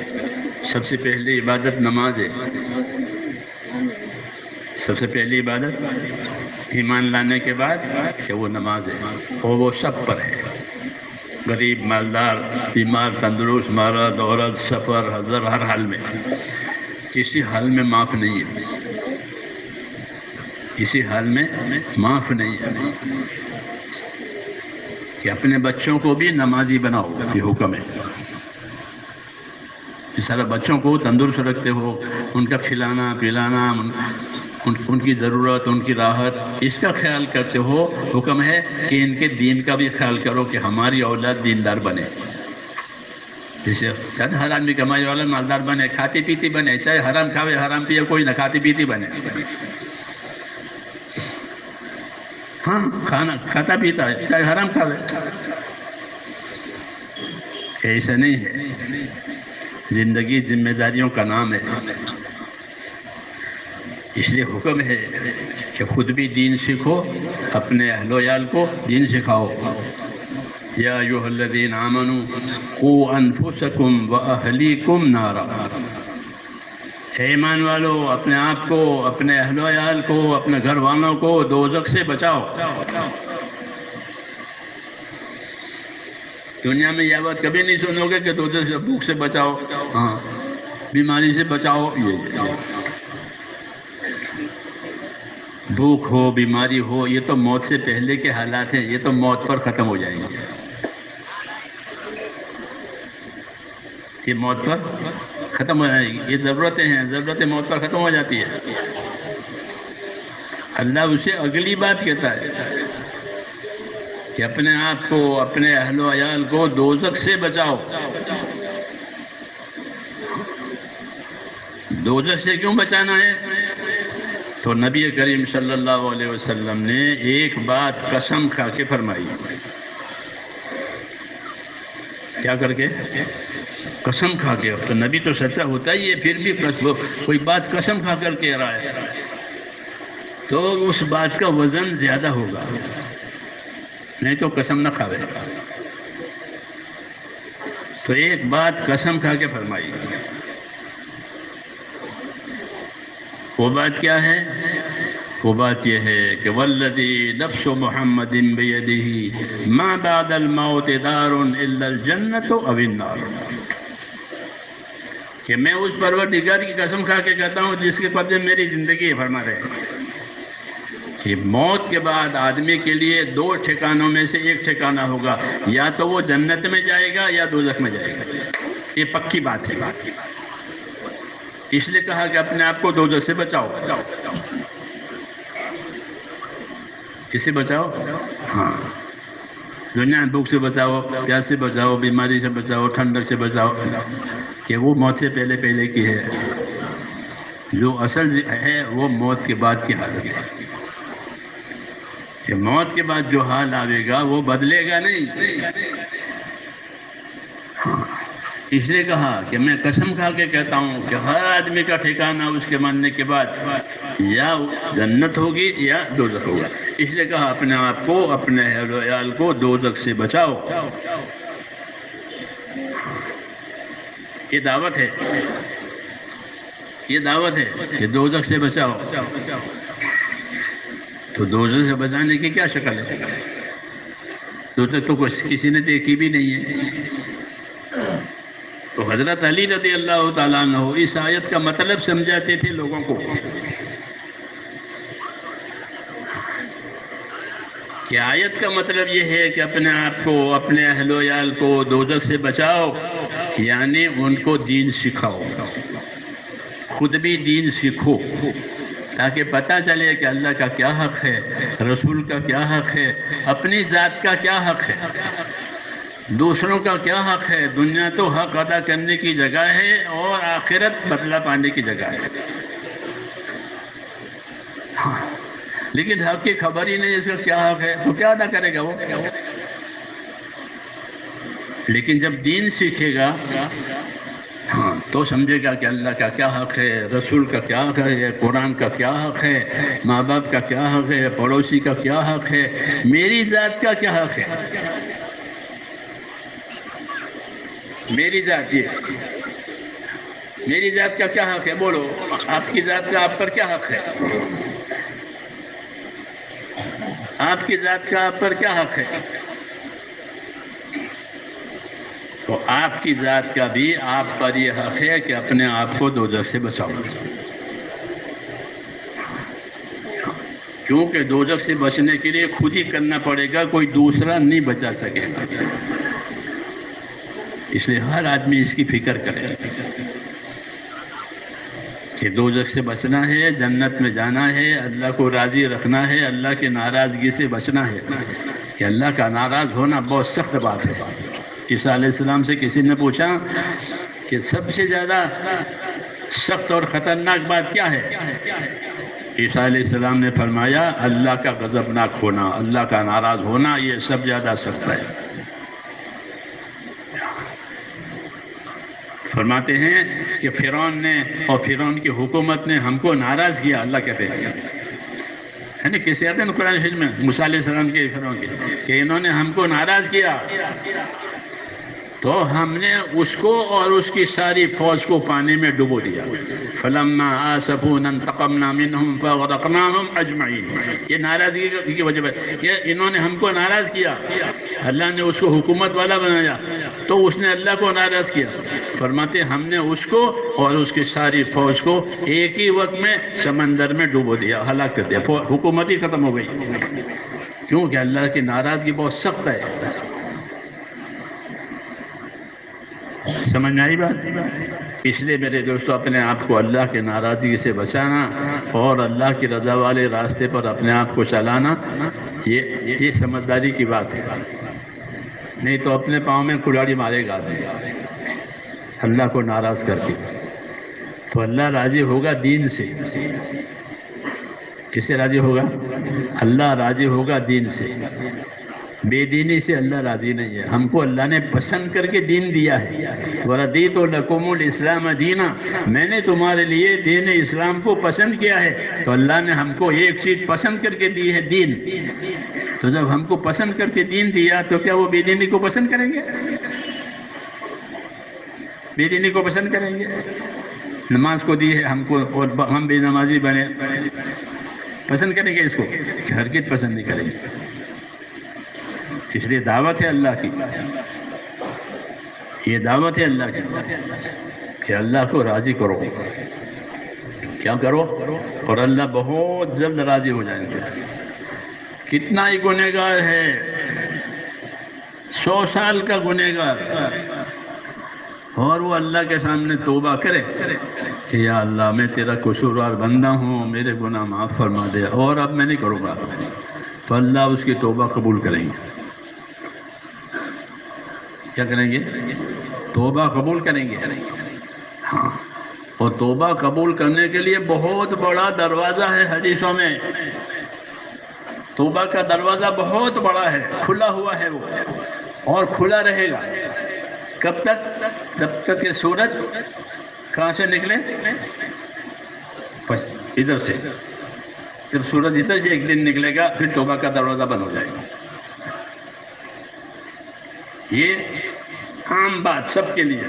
سب سے پہلی عبادت نماز ہے، سب سے پہلی عبادت ایمان لانے کے بعد کہ وہ نماز ہے، اور وہ سب پر ہے، غریب، مالدار، بیمار، تندرست، مرد، عورت، سفر، حضر، ہر حال میں، کسی حال میں معاف نہیں ہے، کسی حال میں معاف نہیں ہے۔ کہ اپنے بچوں کو بھی نمازی بناؤ، یہ حکم ہے۔ جس طرح بچوں کو تندرست رکھتے ہو، ان کا کھلانا پلانا، ان کی ضرورت، ان کی راحت، اس کا خیال کرتے ہو، حکم ہے کہ ان کے دین کا بھی خیال کرو کہ ہماری اولاد دیندار بنے۔ جیسے شاید ہر آدمی کی ہماری اولاد مالدار بنے، کھاتی پیتی بنے، چاہے حرام کھاوے حرام پیے، کوئی نہ کھاتی پیتی بنے۔ ہاں، کھانا کھاتا پیتا ہے، چاہے حرام کھاوے۔ ایسا نہیں ہے، زندگی ذمہ داریوں کا نام ہے۔ اس لیے حکم ہے کہ خود بھی دین سیکھو، اپنے اہل و عیال کو دین سکھاؤ۔ یا ایھا الذین آمنوا قوا انفسکم واہلیکم نارا، اے ایمان والو، اپنے آپ کو، اپنے اہل و عیال کو، اپنے گھر والوں کو دوزخ سے بچاؤ۔ دنیا میں یہ بات کبھی نہیں سنو گے کہ دوزخ سے، بھوک سے بچاؤ، ہاں، بیماری سے بچاؤ۔ یہ بھوک ہو، بیماری ہو، یہ تو موت سے پہلے کے حالات ہیں، یہ تو موت پر ختم ہو جائیں گے، یہ موت پر ختم ہو جائے گی۔ یہ ضرورتیں ہیں، ضرورتیں موت پر ختم ہو جاتی ہے۔ اللہ اسے اگلی بات کہتا ہے کہ اپنے آپ کو، اپنے اہل و عیال کو دوزخ سے بچاؤ۔ دوزخ سے کیوں بچانا ہے؟ تو نبی کریم صلی اللہ علیہ وسلم نے ایک بات قسم کھا کے فرمائی۔ کیا کر کے؟ قسم کھا کے۔ تو نبی تو سچا ہوتا ہی ہے، پھر بھی کوئی بات قسم کھا کر کہہ رہا ہے تو اس بات کا وزن زیادہ ہوگا، نہیں تو قسم نہ کھاوے۔ تو ایک بات قسم کھا کے فرمائی، وہ بات کیا ہے؟ وہ بات یہ ہے کہ والذی نفس محمد بیدہ ما بعد الموت دار الا الجنۃ او النار، کہ میں اس پروردگار کی قسم کھا کے کہتا ہوں جس کے قبضے میں میری زندگی ہے، فرما رہے ہیں کہ موت کے بعد آدمی کے لیے دو ٹھکانوں میں سے ایک ٹھکانہ ہوگا، یا تو وہ جنت میں جائے گا یا دوزخ میں جائے گا، یہ پکی بات ہے۔ اس لیے کہا کہ اپنے آپ کو دوزخ سے بچاؤ۔ کس سے بچاؤ؟ ہاں، دنیا میں بھوک سے بچاؤ، پیاس سے بچاؤ، بیماری سے بچاؤ، ٹھنڈک سے بچاؤ، کہ وہ موت سے پہلے پہلے کی ہے۔ جو اصل ہے وہ موت کے بعد کی حالت ہے، کہ موت کے بعد جو حال آئے گا وہ بدلے گا نہیں۔ اس لیے کہا کہ میں قسم کھا کے کہتا ہوں کہ ہر آدمی کا ٹھکانہ اس کے مرنے کے بعد یا جنت ہوگی یا دوزخ ہوگا۔ اس لیے کہا اپنے آپ کو، اپنے اہل و عیال کو دوزخ سے بچاؤ۔ یہ دعوت ہے، یہ دعوت ہے کہ دوزخ سے بچاؤ. تو دوزخ سے بچانے کی کیا شکل ہے؟ دوزخ تو کسی نے دیکھی بھی نہیں ہے. تو حضرت علی رضی اللہ تعالیٰ عنہ اس آیت کا مطلب سمجھاتے تھے لوگوں کو کہ آیت کا مطلب یہ ہے کہ اپنے آپ کو، اپنے اہل و عیال کو دوزخ سے بچاؤ، یعنی ان کو دین سکھاؤ، خود بھی دین سیکھو، تاکہ پتہ چلے کہ اللہ کا کیا حق ہے، رسول کا کیا حق ہے، اپنی ذات کا کیا حق ہے، دوسروں کا کیا حق ہے. دنیا تو حق ادا کرنے کی جگہ ہے اور آخرت بدلہ پانے کی جگہ ہے. لیکن حق کی خبر ہی نہیں اس کا کیا حق ہے تو کیا ادا کرے گا وہ. لیکن جب دین سیکھے گا تو سمجھے گا کہ اللہ کا کیا حق ہے، رسول کا کیا حق ہے، قرآن کا کیا حق ہے، ماں باپ کا کیا حق ہے، پڑوسی کا کیا حق ہے، میری ذات کا کیا حق ہے. میری ذات، یہ میری ذات کا کیا حق ہے؟ بولو، آپ کی ذات کا آپ پر کیا حق ہے؟ آپ کی ذات کا آپ پر کیا حق ہے؟ تو آپ کی ذات کا بھی آپ پر یہ حق ہے کہ اپنے آپ کو دوزخ سے بچاؤ، کیونکہ دوزخ سے بچنے کے لیے خود ہی کرنا پڑے گا، کوئی دوسرا نہیں بچا سکے گا. اس لیے ہر آدمی اس کی فکر کرے کہ دوزخ سے بچنا ہے، جنت میں جانا ہے، اللہ کو راضی رکھنا ہے، اللہ کی ناراضگی سے بچنا ہے. کہ اللہ کا ناراض ہونا بہت سخت بات ہے. عیسیٰ علیہ السلام سے کسی نے پوچھا کہ سب سے زیادہ سخت اور خطرناک بات کیا ہے؟ عیسیٰ علیہ السلام نے فرمایا اللہ کا غضبناک ہونا، اللہ کا ناراض ہونا، یہ سب زیادہ سخت ہے. فرماتے ہیں کہ فرعون نے اور فرعون کی حکومت نے ہم کو ناراض کیا. اللہ کہتے ہیں ہے نا، کسی آتے ہیں قرآن شریف میں موسیٰ علیہ السلام کے فرعون کے کہ انہوں نے ہم کو ناراض کیا، تو ہم نے اس کو اور اس کی ساری فوج کو پانی میں ڈبو دیا. فلما آسفونا انتقمنا منهم فاغرقناهم اجمعین. یہ ناراضگی کی وجہ پر یہ انہوں نے ہم کو ناراض کیا، اللہ نے اس کو حکومت والا بنایا تو اس نے اللہ کو ناراض کیا. فرماتے ہم نے اس کو اور اس کی ساری فوج کو ایک ہی وقت میں سمندر میں ڈبو دیا، ہلاک کر دیا، حکومت ہی ختم ہو گئی. کیونکہ اللہ کی ناراضگی بہت سخت ہے. سمجھ میں آئی بات؟ اس لیے میرے دوستو اپنے آپ کو اللہ کی ناراضگی سے بچانا اور اللہ کی رضا والے راستے پر اپنے آپ کو چلانا، یہ سمجھداری کی بات ہے. نہیں تو اپنے پاؤں میں کلاڑی مارے گا اللہ کو ناراض کر کے. تو اللہ راضی ہوگا دین سے. کس سے راضی ہوگا؟ اللہ راضی ہوگا دین سے. بے دینی سے اللہ راضی نہیں ہے. ہم کو اللہ نے پسند کر کے دین دیا ہے. وَرَضِيتُ لَكُمُ الْإِسْلَامَ دِينًا، میں نے تمہارے لیے دین اسلام کو پسند کیا ہے. تو اللہ نے ہم کو ایک چیز پسند کر کے دی ہے، دین. تو جب ہم کو پسند کر کے دین دیا تو کیا وہ بے دینی کو پسند کریں گے؟ بے دینی کو پسند کریں گے؟ نماز کو دی ہے ہم کو اور ہم بے نمازی بنے، پسند کریں گے اس کو؟ ہرگز پسند نہیں کریں گے. اس لیے دعوت ہے اللہ کی، یہ دعوت ہے اللہ کی کہ اللہ کو راضی کرو. کیا کرو؟ اور اللہ بہت جلد راضی ہو جائیں گے. کتنا ہی گنہگار ہے، 100 سال کا گنہگار، اور وہ اللہ کے سامنے توبہ کرے کہ یا اللہ میں تیرا قصوروار بندہ ہوں، میرے گناہ معاف فرما دے اور اب میں نہیں کروں گا، تو اللہ اس کی توبہ قبول کریں گے. کیا کریں گے؟ توبہ قبول کریں گے. ہاں، اور توبہ قبول کرنے کے لیے بہت بڑا دروازہ ہے حدیثوں میں. توبہ کا دروازہ بہت بڑا ہے، کھلا ہوا ہے وہ، اور کھلا رہے گا. کب تک؟ جب تک کہ سورج کہاں سے نکلے؟ ادھر سے. جب سورج ادھر سے ایک دن نکلے گا پھر توبہ کا دروازہ بند ہو جائے گا. یہ عام بات سب کے لیے.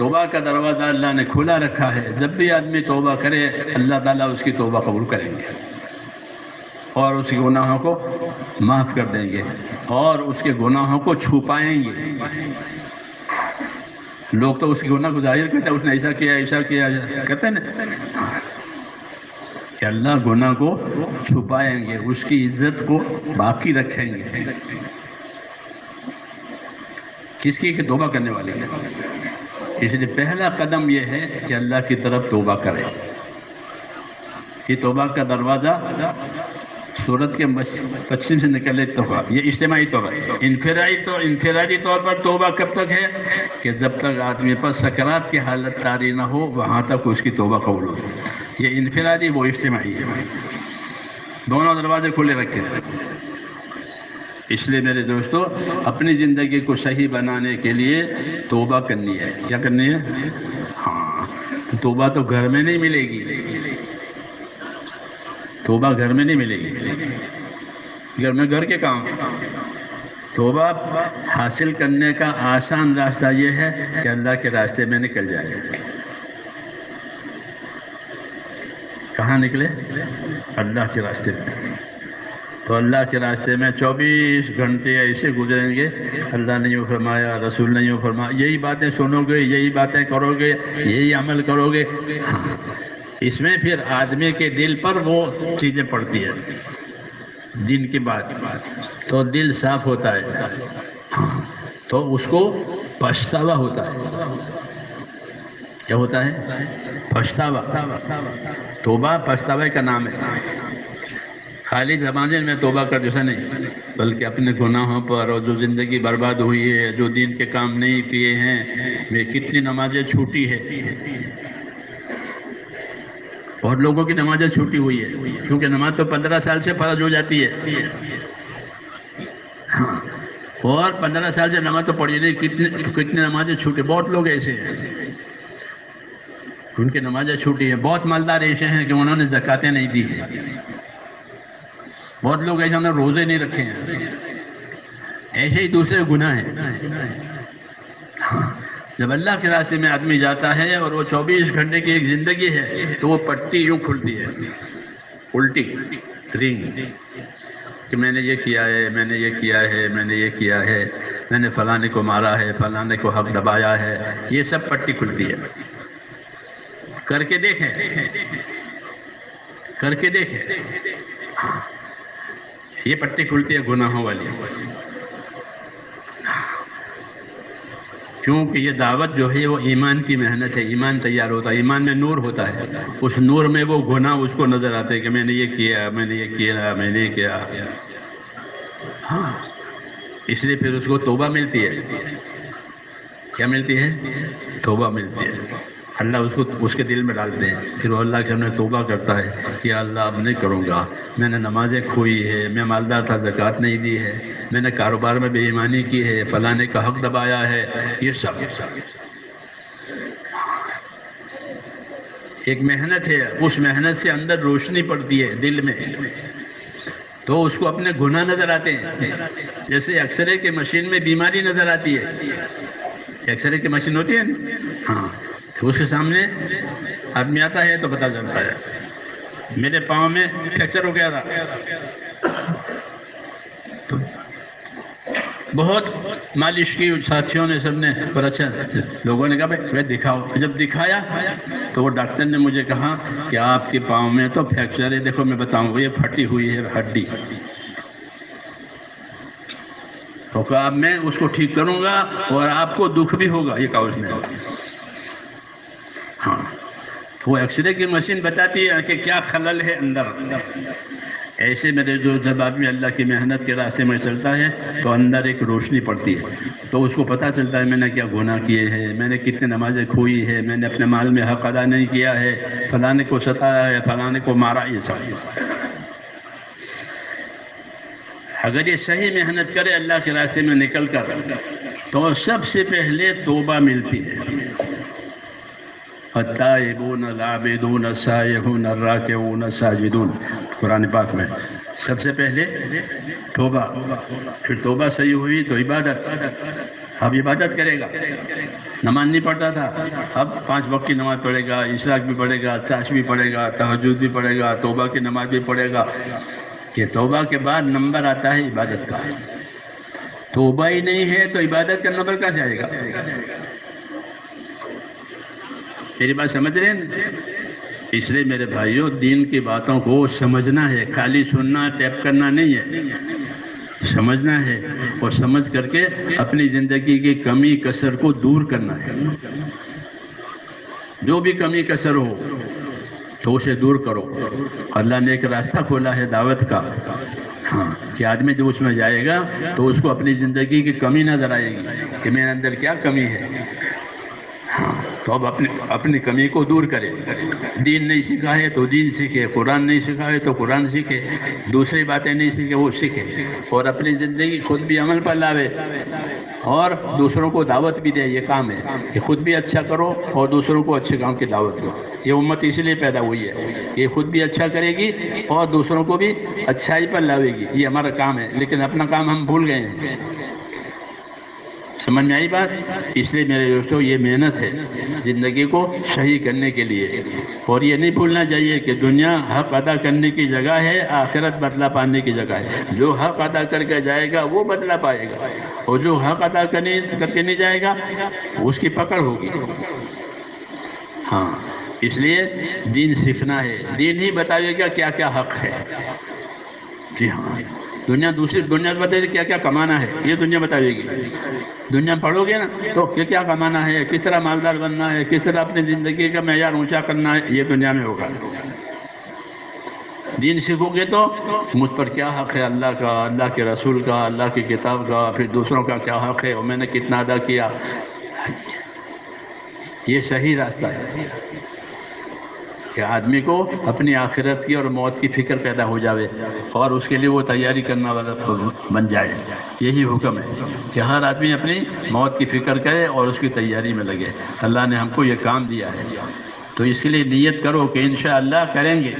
توبہ کا دروازہ اللہ نے کھلا رکھا ہے. جب بھی آدمی توبہ کرے اللہ تعالیٰ اس کی توبہ قبول کریں گے اور اس کے گناہوں کو معاف کر دیں گے اور اس کے گناہوں کو چھپائیں گے. لوگ تو اس کے گناہ کو ظاہر کرتے ہیں، اس نے ایسا کیا کہتے ہیں نا، کہ اللہ گناہ کو چھپائیں گے، اس کی عزت کو باقی رکھیں گے. کس کی کہ توبہ کرنے والے ہیں. اس لیے پہلا قدم یہ ہے کہ اللہ کی طرف توبہ کرے. یہ توبہ کا دروازہ صورت کے پچھم سے نکلے توبہ، یہ اجتماعی توبہ. انفرادی طور پر توبہ کب تک ہے کہ جب تک آدمی پر سکرات کی حالت طاری نہ ہو وہاں تک اس کی توبہ قبول ہو. یہ انفرادی، وہ اجتماعی ہے. دونوں دروازے کھلے رکھے ہیں. اس لیے میرے دوستو اپنی زندگی کو صحیح بنانے کے لیے توبہ کرنی ہے. کیا کرنی ہے؟ ہاں، توبہ تو گھر میں نہیں ملے گی. توبہ گھر میں نہیں ملے گی. گھر کے کام. توبہ حاصل کرنے کا آسان راستہ یہ ہے کہ اللہ کے راستے میں نکل جائے. کہاں نکلے؟ اللہ کے راستے میں. تو اللہ کے راستے میں 24 گھنٹے ایسے گزریں گے، اللہ نے یوں فرمایا، رسول نے یوں فرمایا، یہی باتیں سنو گے، یہی باتیں کرو گے، یہی عمل کرو گے. اس میں پھر آدمی کے دل پر وہ چیزیں پڑتی ہیں دن کی بات، تو دل صاف ہوتا ہے تو اس کو پچھتاوا ہوتا ہے. کیا ہوتا ہے؟ پچھتاوا. توبہ پچھتاوے کا نام ہے. خالی زمانے میں توبہ کر جیسا نہیں، بلکہ اپنے گناہوں پر اور جو زندگی برباد ہوئی ہے، جو دین کے کام نہیں کیے ہیں، میں کتنی نمازیں چھوٹی ہے. بہت لوگوں کی نمازیں چھوٹی ہوئی ہے کیونکہ نماز تو 15 سال سے فرض ہو جاتی ہے. اور 15 سال سے نماز تو پڑھی نہیں. کتنی نمازیں چھوٹی. بہت لوگ ایسے ہیں ان کی نمازیں چھوٹی ہیں. بہت مالدار ایسے ہیں کہ انہوں نے زکاتیں نہیں دی ہیں. بہت لوگ ایسے انہوں نے روزے نہیں رکھے ہیں. ایسے ہی دوسرے گناہ ہیں. جب اللہ کے راستے میں آدمی جاتا ہے اور وہ 24 گھنٹے کی ایک زندگی ہے تو وہ پٹی یوں کھلتی ہے، الٹی رنگ، کہ میں نے یہ کیا ہے، میں نے یہ کیا ہے، میں نے یہ کیا ہے، میں نے فلانے کو مارا ہے، فلانے کو حق دبایا ہے. یہ سب پٹی کھلتی ہے. کر کے دیکھیں. یہ پٹی کھلتی ہے گناہوں والی. کیونکہ یہ دعوت جو ہے وہ ایمان کی محنت ہے. ایمان تیار ہوتا ہے، ایمان میں نور ہوتا ہے. اس نور میں وہ گناہ اس کو نظر آتے ہیں کہ میں نے یہ کیا، میں نے یہ کیا، میں نے یہ کیا. ہاں، اس لیے پھر اس کو توبہ ملتی ہے. کیا ملتی ہے؟ توبہ ملتی ہے. اللہ اس کے دل میں ڈالتے ہیں. پھر وہ اللہ کے سامنے توبہ کرتا ہے کہ اللہ اب نہیں کروں گا. میں نے نمازیں کھوئی ہے، میں مالدار تھا زکوٰۃ نہیں دی ہے، میں نے کاروبار میں بے ایمانی کی ہے، فلانے کا حق دبایا ہے. یہ سب ایک محنت ہے. اس محنت سے اندر روشنی پڑتی ہے دل میں، تو اس کو اپنے گناہ نظر آتے ہیں. جیسے ایکس-رے کے مشین میں بیماری نظر آتی ہے. ایکس-رے کی مشین ہوتی ہے نا، ہاں، تو اس کے سامنے آدمی آتا ہے تو پتہ چلتا ہے. میرے پاؤں میں فریکچر ہو گیا تھا، تو بہت مالش کی ساتھیوں نے، سب نے، پر اچھا لوگوں نے کہا بھائی دکھاؤ. جب دکھایا تو وہ ڈاکٹر نے مجھے کہا کہ آپ کے پاؤں میں تو فریکچر ہے. دیکھو میں بتاؤں گا، یہ پھٹی ہوئی ہے ہڈی. تو کہا اب میں اس کو ٹھیک کروں گا اور آپ کو دکھ بھی ہوگا. یہ کہا اس نے. ہاں، وہ ایکس-رے کی مشین بتاتی ہے کہ کیا خلل ہے اندر. ایسے میرے جو جب آدمی اللہ کی محنت کے راستے میں چلتا ہے تو اندر ایک روشنی پڑتی ہے، تو اس کو پتہ چلتا ہے میں نے کیا گناہ کیے ہیں، میں نے کتنی نمازیں کھوئی ہے، میں نے اپنے مال میں حق ادا نہیں کیا ہے، فلانے کو ستایا ہے، فلانے کو مارا. یہ سب اگر یہ صحیح محنت کرے اللہ کے راستے میں نکل کر تو سب سے پہلے توبہ ملتی ہے. التائبون العابدون السائحون الراکعون الساجدون، قرآن پاک میں. سب سے پہلے توبہ، پھر توبہ صحیح ہوئی تو عبادت، اب عبادت کرے گا. نماز نہیں پڑھتا تھا، اب 5 وقت کی نماز پڑھے گا، اشراق بھی پڑھے گا، چاش بھی پڑھے گا، تہجد بھی پڑھے گا، توبہ کی نماز بھی پڑھے گا. کہ توبہ کے بعد نمبر آتا ہے عبادت کا. توبہ ہی نہیں ہے تو عبادت کا نمبر کہاں سے آئے گا؟ میری بات سمجھ رہے ہیں؟ اس لیے میرے بھائیوں، دین کی باتوں کو سمجھنا ہے، خالی سننا ٹیپ کرنا نہیں ہے، سمجھنا ہے اور سمجھ کر کے اپنی زندگی کی کمی کسر کو دور کرنا ہے. جو بھی کمی کسر ہو تو اسے دور کرو. اللہ نے ایک راستہ کھولا ہے دعوت کا، ہاں، کہ آدمی جب اس میں جائے گا تو اس کو اپنی زندگی کی کمی نظر آئے گی کہ میرے اندر کیا کمی ہے. ہاں، تو اب اپنی کمی کو دور کرے. دین نہیں سیکھا ہے تو دین سیکھے، قرآن نہیں سیکھا ہے تو قرآن سیکھے، دوسری باتیں نہیں سیکھے وہ سیکھے، اور اپنی زندگی خود بھی عمل پر لاوے اور دوسروں کو دعوت بھی دے. یہ کام ہے کہ خود بھی اچھا کرو اور دوسروں کو اچھے کام کی دعوت دو. یہ امت اس لیے پیدا ہوئی ہے کہ خود بھی اچھا کرے گی اور دوسروں کو بھی اچھائی پر لاوے گی. یہ ہمارا کام ہے، لیکن اپنا کام ہم بھول گئے ہیں. سمجھ میں آئی بات؟ اس لیے میرے دوستوں، یہ محنت ہے زندگی کو صحیح کرنے کے لیے. اور یہ نہیں بھولنا چاہیے کہ دنیا حق ادا کرنے کی جگہ ہے، آخرت بدلہ پانے کی جگہ ہے. جو حق ادا کر کے جائے گا وہ بدلہ پائے گا، اور جو حق ادا کر کے نہیں جائے گا اس کی پکڑ ہوگی. ہاں، اس لیے دین سیکھنا ہے. دین ہی بتائے گا کیا کیا حق ہے. جی ہاں، دوسری دنیا بتائے گی کیا کیا کمانا ہے، یہ دنیا بتائے گی. دنیا پڑھو گے نا تو کیا کمانا ہے، کس طرح مالدار بننا ہے، کس طرح اپنی زندگی کا معیار اونچا کرنا ہے، یہ دنیا میں ہوگا. دین سیکھو گے تو مجھ پر کیا حق ہے، اللہ کا، اللہ کے رسول کا، اللہ کی کتاب کا، پھر دوسروں کا کیا حق ہے اور میں نے کتنا ادا کیا. یہ صحیح راستہ ہے کہ آدمی کو اپنی آخرت کی اور موت کی فکر پیدا ہو جاوے اور اس کے لیے وہ تیاری کرنا والا بن جائے. یہی حکم ہے کہ ہر آدمی اپنی موت کی فکر کرے اور اس کی تیاری میں لگے. اللہ نے ہم کو یہ کام دیا ہے تو اس کے لیے نیت کرو کہ انشاءاللہ کریں گے،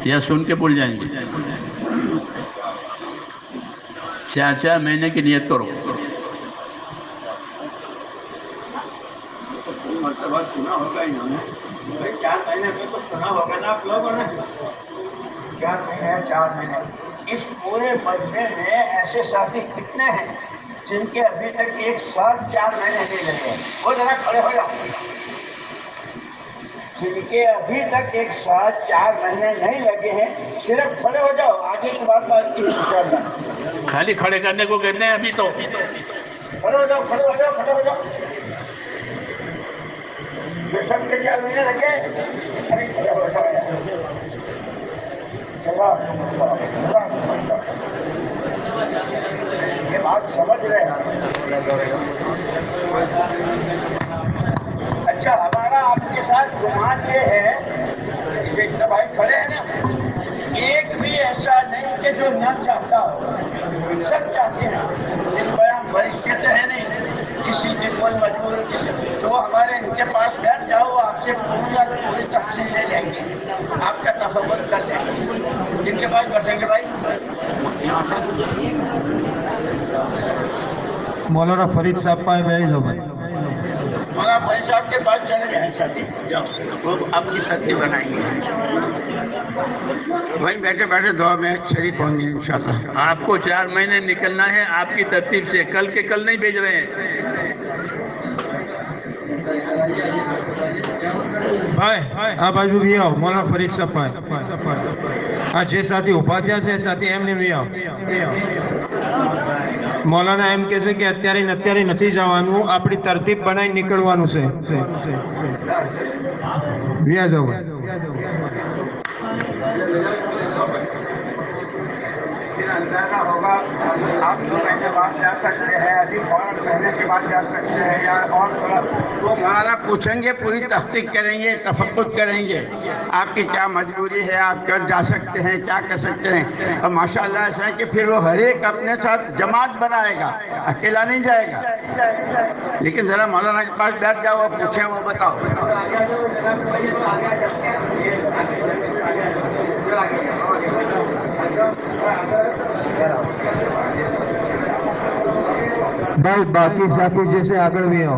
یا سن کے بھول جائیں گے. 4 مہینے کی نیت کرو. مرتبہ سنا ہوگا انہوں نے 4 مہینے میں تو سنا ہوگا نا آپ لوگوں نے. 4 مہینے 4 مہینے. اس پورے مجمع میں ایسے ساتھی کتنے ہیں جن کے ابھی تک ایک سال 4 مہینے نہیں لگے؟ وہ ذرا کھڑے ہو جاؤ. جن کے ابھی تک ایک سال 4 مہینے نہیں لگے ہیں صرف کھڑے ہو جاؤ. آگے کی بات کی انشاءاللہ. خالی کھڑے کرنے کو کہتے ہیں ابھی تو. کھڑے ہو جاؤ، کھڑے ہو جاؤ، کھڑے ہو جاؤ. جو سب کے 4 مہینے لگے ابھی کھڑے ہو جاؤ. یہ بات سمجھ رہے ہیں؟ اچھا، ہمارا آپ کے ساتھ گمان یہ ہے کہ اتنے بھائی کھڑے ہیں نا، ایک بھی ایسا نہیں کہ جو نہ چاہتا ہو. سب چاہتے ہیں. ان میں ہم فرشتے تو ہیں نہیں، کسی کی کوئی مجبور تو ہمارے ان کے پاس بیٹھ جاؤ، آپ سے پوری تفصیل لے لیں گے، آپ کا تصور کر لیں گے. جن کے پاس بیٹھیں گے بھائی. مولانا فرید صاحب پائے بیٹھ جاؤ بھائی. مولانا فرید صاحب کے پاس چلے جائیں ساتھی، جاؤ وہ آپ کی ساتھی بنائیں گے. وہیں بیٹھے بیٹھے دعا میں شریک ہوں گے انشاءاللہ. آپ کو 4 مہینے نکلنا ہے آپ کی ترتیب سے، کل کے کل نہیں بھیج رہے ہیں. ભાઈ આ બાજુ બી આવો. મોલાના ફરીદ સાહેબ ભાઈ આ જે સાથી ઉભા થયા છે એ સાથી એમને બી આવો. મૌલાના એમ કહે છે કે અત્યારે ને અત્યારે નથી જવાનું, આપણી તરતીબ બનાવી નીકળવાનું છે. વ્યા જાઓ. اندازہ ہوگا آپ 2 مہینے بعد جا سکتے ہیں، ابھی فوراً مہینے کے بعد جا سکتے ہیں، یا اور تھوڑا وہ مولانا پوچھیں گے، پوری تحقیق کریں گے، تفقد کریں گے آپ کی کیا مجبوری ہے، آپ کب جا سکتے ہیں، کیا کر سکتے ہیں. اور ماشاءاللہ ایسا ہے کہ پھر وہ ہر ایک اپنے ساتھ جماعت بنائے گا، اکیلا نہیں جائے گا. لیکن ذرا مولانا کے پاس بیٹھ جاؤ اور پوچھیں، وہ بتاؤ. ભાઈ બાકી સાથી જે છે આગળ બી આવો.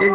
3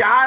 4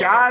4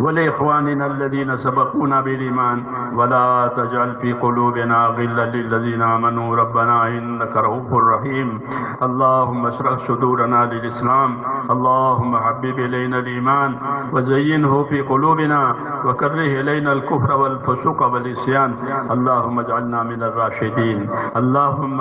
ولإخواننا الذين سبقونا بالإيمان ولا تجعل في قلوبنا غلا للذين آمنوا ربنا إنك رؤوف رحيم. اللهم اشرح صدورنا للإسلام. اللهم حبب إلينا الإيمان وزينه في قلوبنا وكره إلينا الكفر والفسوق والعصيان. اللهم اجعلنا من الراشدين. اللهم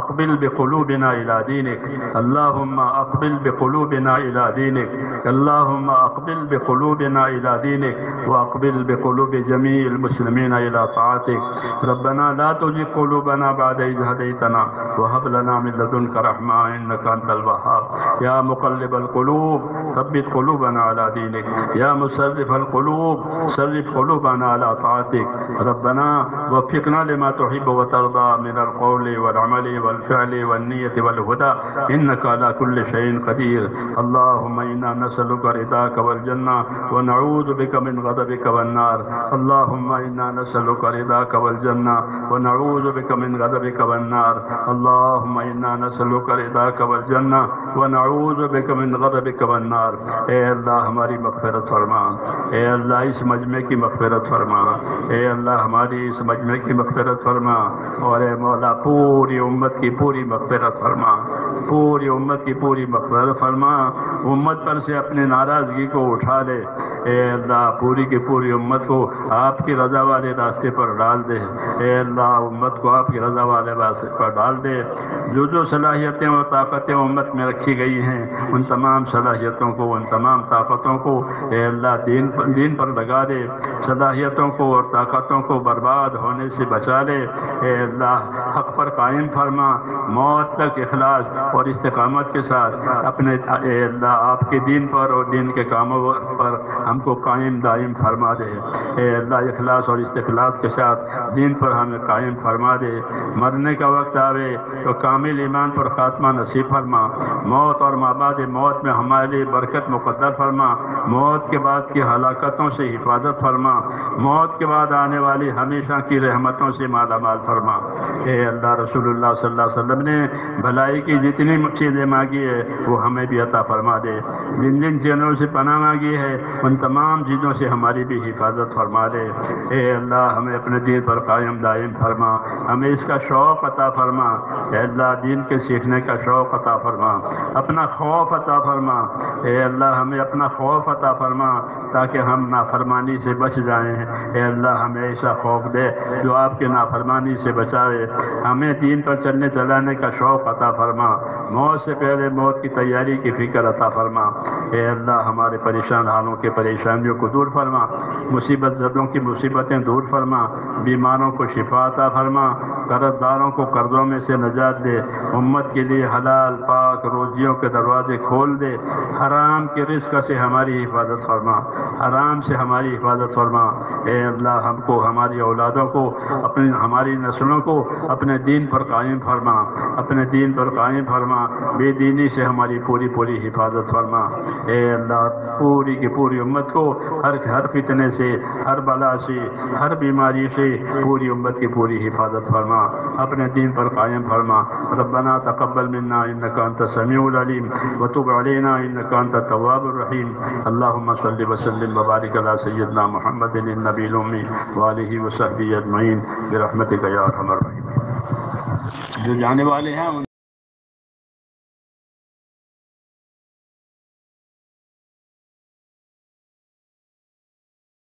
أقبل بقلوبنا إلى دينك. اللهم أقبل بقلوبنا إلى دينك. اللهم أقبل بقلوبنا إلى دينك وأقبل بقلوب جميع المسلمين إلى طاعتك. ربنا لا تزغ قلوبنا بعد إذ هديتنا وهب لنا من لدنك رحمة إنك أنت الوهاب. يا مقلب القلوب ثبت قلوبنا على دينك. يا مصرف القلوب صرف قلوبنا على طاعتك. ربنا وفقنا لما تحب وترضى من القول والعمل والفعل والنية والهدى إنك على كل شيء قدير. اللهم إنا نسألك رضاك والجنة ونعوذ بك من غضبك والنار. اللهم إنا نسألك رضاك والجنة ونعوذ بك من غضبك والنار. اللهم إنا نسألك رضاك والجنة ونعوذ بك من غضبك والنار. اے اللہ ہماری مغفرت فرما. اے اللہ اس مجمع کی مغفرت فرما. اے اللہ ہماری اس مجمع کی مغفرت فرما. اور اے مولا پوری امت کی پوری مغفرت فرما. پوری امت کی پوری مغفرت فرما. امت پر سے اپنے ناراضگی کو اٹھا لے. اے اللہ پوری کی پوری امت کو آپ کی رضا والے راستے پر ڈال دے. اے اللہ امت کو آپ کی رضا والے راستے پر ڈال دے. جو صلاحیتیں اور طاقتیں امت میں رکھی گئی ہیں ان تمام صلاحیتوں کو ان تمام طاقتوں کو اے اللہ دین پر لگا دے. صلاحیتوں کو اور طاقتوں کو برباد ہونے سے بچا لے. اے اللہ حق پر قائم فرما. موت تک اخلاص اور استقامت کے ساتھ اپنے اے اللہ آپ کے دین پر اور دین کے کاموں پر ہم کو قائم دائم فرما دے. اے اللہ اخلاص اور استقلال کے ساتھ دین پر ہمیں قائم فرما دے. مرنے کا وقت آوے تو کامل ایمان پر خاتمہ نصیب فرما. موت اور مابعد موت میں ہمارے لیے برکت مقدر فرما. موت کے بعد کی ہلاکتوں سے حفاظت فرما. موت کے بعد آنے والی ہمیشہ کی رحمتوں سے مالا مال فرما. اے اللہ رسول اللہ صلی اللہ علیہ وسلم نے بھلائی کی جتنی چیزیں مانگی ہے وہ ہمیں بھی عطا فرما دے. جن جن چیزوں سے پناہ مانگی ہے ان تمام چیزوں سے ہماری بھی حفاظت فرما دے. اے اللہ ہمیں اپنے دین پر قائم دائم فرما. ہمیں اس کا شوق عطا فرما. اے اللہ دین کے سیکھنے کا شوق عطا فرما. اپنا خوف عطا فرما. اے اللہ ہمیں اپنا خوف عطا فرما تاکہ ہم نافرمانی سے بچ جائیں. اے اللہ ہمیں ایسا خوف دے جو آپ کے نافرمانی سے بچائے. ہمیں دین پر چلنے چلانے کا شوق عطا فرما. موت سے پہلے موت کی تیاری کی فکر عطا فرما۔ اے اللہ ہمارے پریشان حالوں کے پریشانیوں کو دور فرما، مصیبت زدوں کی مصیبتیں دور فرما، بیماروں کو شفا عطا فرما، قرض داروں کو قرضوں میں سے نجات دے، امت کے لیے حلال پاک روزیوں کے دروازے کھول دے، حرام کے رزق سے ہماری حفاظت فرما، حرام سے ہماری حفاظت فرما۔ اے اللہ ہم کو، ہماری اولادوں کو، ہماری نسلوں کو اپنے دین پر قائم فرما، اپنے دین پر قائم فرما، بے دینی سے ہماری پوری حفاظت فرما۔ اے اللہ پوری کی پوری امت کو ہر فتنے سے، ہر بلا سے، ہر بیماری سے پوری امت کی پوری حفاظت فرما، اپنے دین پر قائم فرما۔ ربنا تقبل منا انك انت السميع العليم وتب علينا انك انت التواب الرحيم۔ اللهم صل وسلم وبارك على سيدنا محمد النبي الامي وآله وصحبه اجمعين برحمتك يا ارحم الراحمين۔ جو جانے والے ہیں